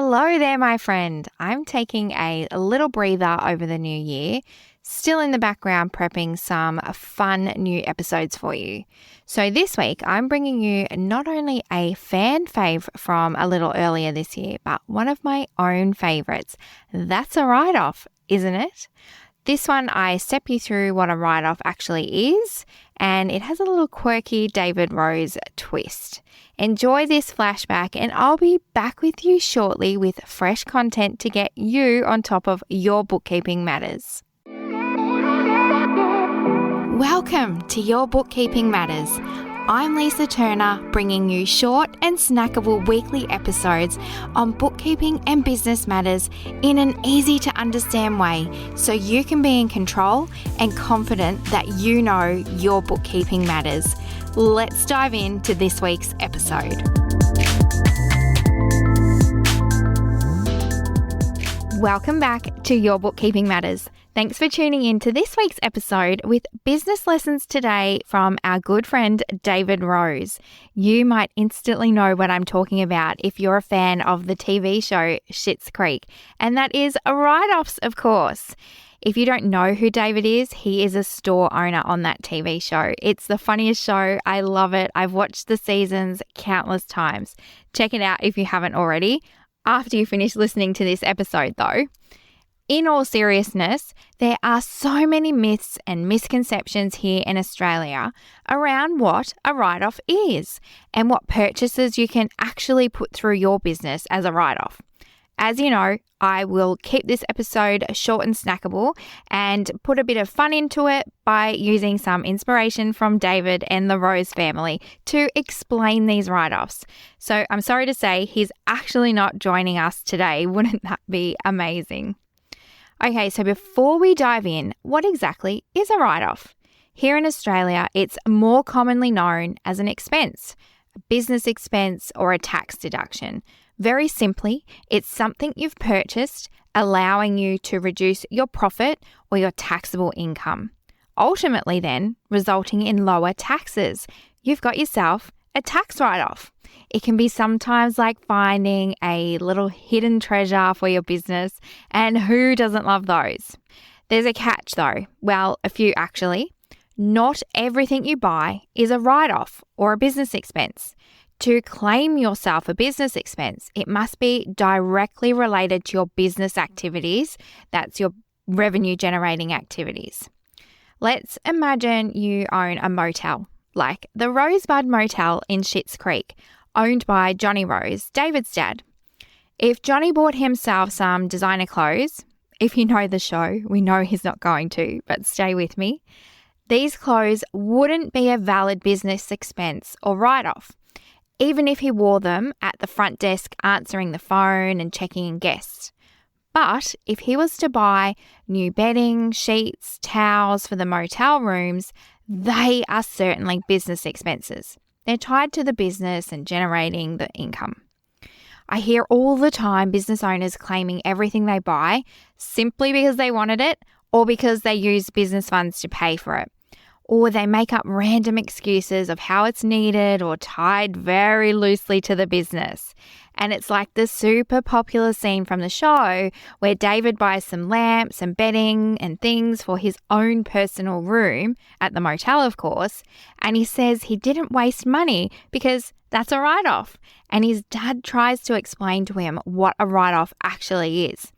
Hello there, my friend. I'm taking a little breather over the new year, still in the background prepping some fun new episodes for you. So this week, I'm bringing you not only a fan fave from a little earlier this year, but one of my own favorites. That's a write-off, isn't it? This one, I step you through what a write-off actually is, and it has a little quirky David Rose twist. Enjoy this flashback, and I'll be back with you shortly with fresh content to get you on top of your bookkeeping matters. Welcome to Your Bookkeeping Matters. I'm Lisa Turner, bringing you short and snackable weekly episodes on bookkeeping and business matters in an easy to understand way so you can be in control and confident that you know your bookkeeping matters. Let's dive into this week's episode. Welcome back to Your Bookkeeping Matters. Thanks for tuning in to this week's episode with business lessons today from our good friend David Rose. You might instantly know what I'm talking about if you're a fan of the TV show Schitt's Creek, and that is write-offs, of course. If you don't know who David is, he is a store owner on that TV show. It's the funniest show. I love it. I've watched the seasons countless times. Check it out if you haven't already. After you finish listening to this episode, though. In all seriousness, there are so many myths and misconceptions here in Australia around what a write-off is and what purchases you can actually put through your business as a write-off. As you know, I will keep this episode short and snackable and put a bit of fun into it by using some inspiration from David and the Rose family to explain these write-offs. So I'm sorry to say he's actually not joining us today. Wouldn't that be amazing? Okay, so before we dive in, what exactly is a write-off? Here in Australia, it's more commonly known as an expense, a business expense, or a tax deduction. Very simply, it's something you've purchased, allowing you to reduce your profit or your taxable income. Ultimately then, resulting in lower taxes. You've got yourself a tax write-off. It can be sometimes like finding a little hidden treasure for your business, and who doesn't love those? There's a catch though. Well, a few actually. Not everything you buy is a write-off or a business expense. To claim yourself a business expense, it must be directly related to your business activities. That's your revenue generating activities. Let's imagine you own a motel, like the Rosebud Motel in Schitt's Creek, owned by Johnny Rose, David's dad. If Johnny bought himself some designer clothes, if you know the show, we know he's not going to, but stay with me, these clothes wouldn't be a valid business expense or write-off, even if he wore them at the front desk answering the phone and checking in guests. But if he was to buy new bedding, sheets, towels for the motel rooms, they are certainly business expenses. They're tied to the business and generating the income. I hear all the time business owners claiming everything they buy simply because they wanted it or because they use business funds to pay for it. Or they make up random excuses of how it's needed or tied very loosely to the business. And it's like the super popular scene from the show where David buys some lamps and bedding and things for his own personal room at the motel, of course. And he says he didn't waste money because that's a write-off. And his dad tries to explain to him what a write-off actually is.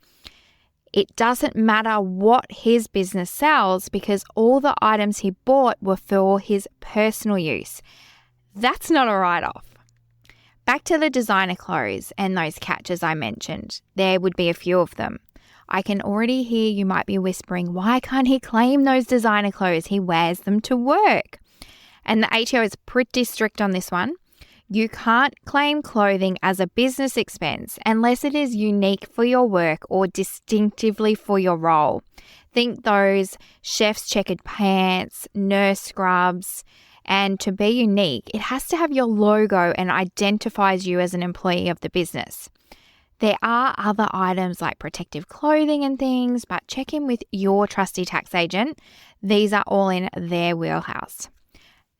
It doesn't matter what his business sells because all the items he bought were for his personal use. That's not a write-off. Back to the designer clothes and those catches I mentioned. There would be a few of them. I can already hear you might be whispering, why can't he claim those designer clothes? He wears them to work. And the ATO is pretty strict on this one. You can't claim clothing as a business expense unless it is unique for your work or distinctively for your role. Think those chef's checkered pants, nurse scrubs, and to be unique, it has to have your logo and identifies you as an employee of the business. There are other items like protective clothing and things, but check in with your trusty tax agent. These are all in their wheelhouse.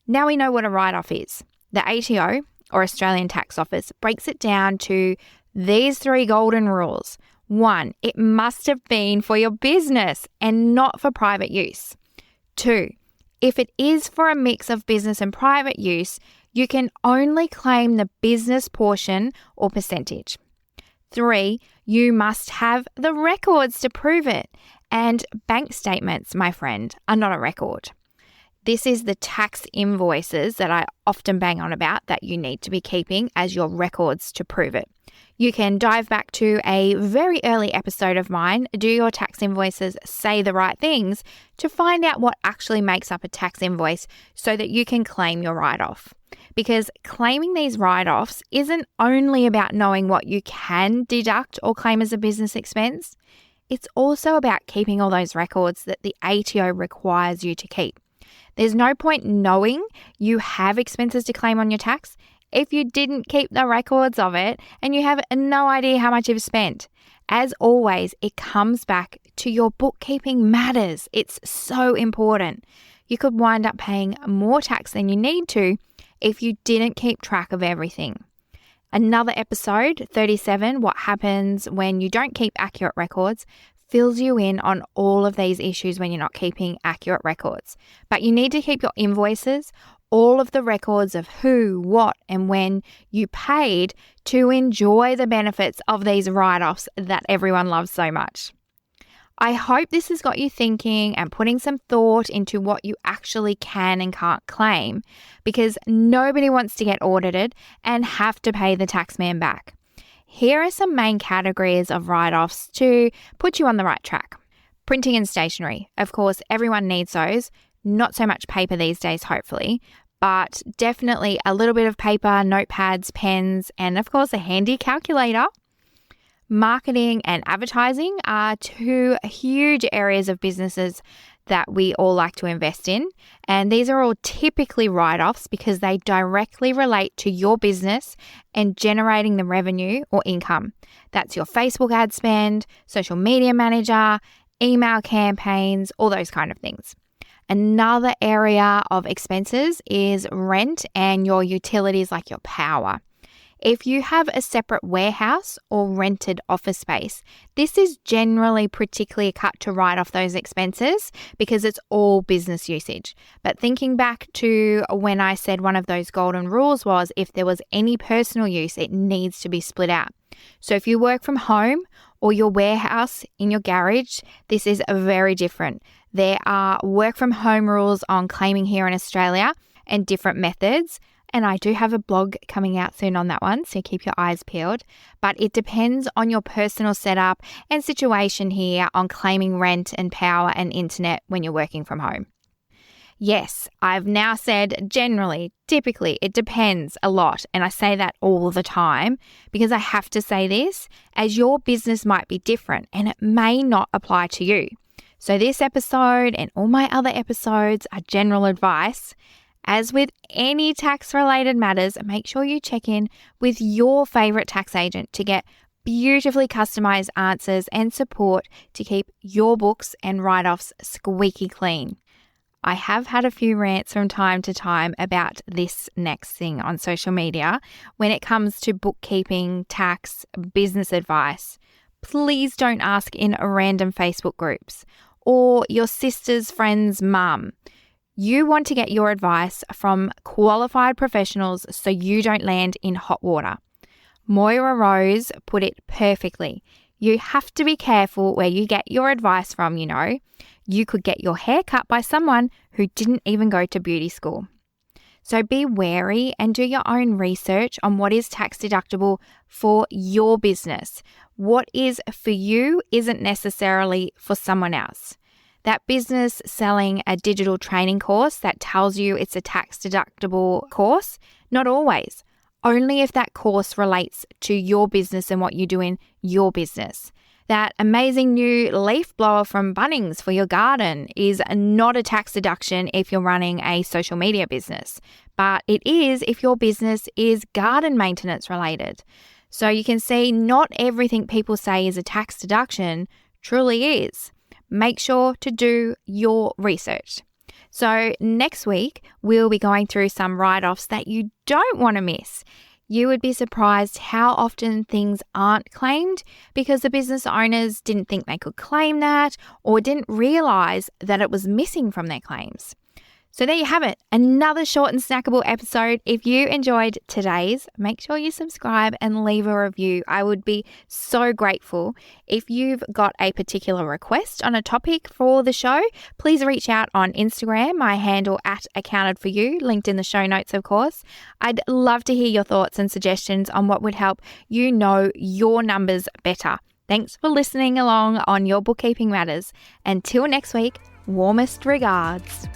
Now we know what a write-off is. The ATO, or Australian Tax Office, breaks it down to These 3 golden rules. 1, it must have been for your business and not for private use. 2, if it is for a mix of business and private use, you can only claim the business portion or percentage. 3, you must have the records to prove it. And bank statements, my friend, are not a record. This is the tax invoices that I often bang on about that you need to be keeping as your records to prove it. You can dive back to a very early episode of mine, Do Your Tax Invoices Say the Right Things, to find out what actually makes up a tax invoice so that you can claim your write-off. Because claiming these write-offs isn't only about knowing what you can deduct or claim as a business expense, it's also about keeping all those records that the ATO requires you to keep. There's no point knowing you have expenses to claim on your tax if you didn't keep the records of it and you have no idea how much you've spent. As always, it comes back to your bookkeeping matters. It's so important. You could wind up paying more tax than you need to if you didn't keep track of everything. Another episode, 37, What Happens When You Don't Keep Accurate Records, fills you in on all of these issues when you're not keeping accurate records. But you need to keep your invoices, all of the records of who, what, and when you paid to enjoy the benefits of these write-offs that everyone loves so much. I hope this has got you thinking and putting some thought into what you actually can and can't claim, because nobody wants to get audited and have to pay the taxman back. Here are some main categories of write-offs to put you on the right track. Printing and stationery. Of course, everyone needs those. Not so much paper these days, hopefully, but definitely a little bit of paper, notepads, pens, and of course a handy calculator. Marketing and advertising are 2 huge areas of businesses that we all like to invest in. And these are all typically write-offs because they directly relate to your business and generating the revenue or income. That's your Facebook ad spend, social media manager, email campaigns, all those kind of things. Another area of expenses is rent and your utilities like your power. If you have a separate warehouse or rented office space, this is generally particularly cut to write off those expenses because it's all business usage. But thinking back to when I said one of those golden rules was if there was any personal use, it needs to be split out. So if you work from home or your warehouse in your garage, this is very different. There are work from home rules on claiming here in Australia and different methods. And I do have a blog coming out soon on that one, so keep your eyes peeled. But it depends on your personal setup and situation here on claiming rent and power and internet when you're working from home. Yes, I've now said generally, typically, it depends a lot. And I say that all the time because I have to say this as your business might be different and it may not apply to you. So this episode and all my other episodes are general advice. As with any tax-related matters, make sure you check in with your favorite tax agent to get beautifully customized answers and support to keep your books and write-offs squeaky clean. I have had a few rants from time to time about this next thing on social media when it comes to bookkeeping, tax, business advice. Please don't ask in random Facebook groups or your sister's friend's mum. You want to get your advice from qualified professionals so you don't land in hot water. Moira Rose put it perfectly. You have to be careful where you get your advice from, you know. You could get your hair cut by someone who didn't even go to beauty school. So be wary and do your own research on what is tax deductible for your business. What is for you isn't necessarily for someone else. That business selling a digital training course that tells you it's a tax deductible course, not always. Only if that course relates to your business and what you do in your business. That amazing new leaf blower from Bunnings for your garden is not a tax deduction if you're running a social media business, but it is if your business is garden maintenance related. So you can see not everything people say is a tax deduction truly is. Make sure to do your research. So next week, we'll be going through some write-offs that you don't want to miss. You would be surprised how often things aren't claimed because the business owners didn't think they could claim that or didn't realize that it was missing from their claims. So there you have it, another short and snackable episode. If you enjoyed today's, make sure you subscribe and leave a review. I would be so grateful. If you've got a particular request on a topic for the show, please reach out on Instagram, my handle @accountedforyou, linked in the show notes, of course. I'd love to hear your thoughts and suggestions on what would help you know your numbers better. Thanks for listening along on Your Bookkeeping Matters. Until next week, warmest regards.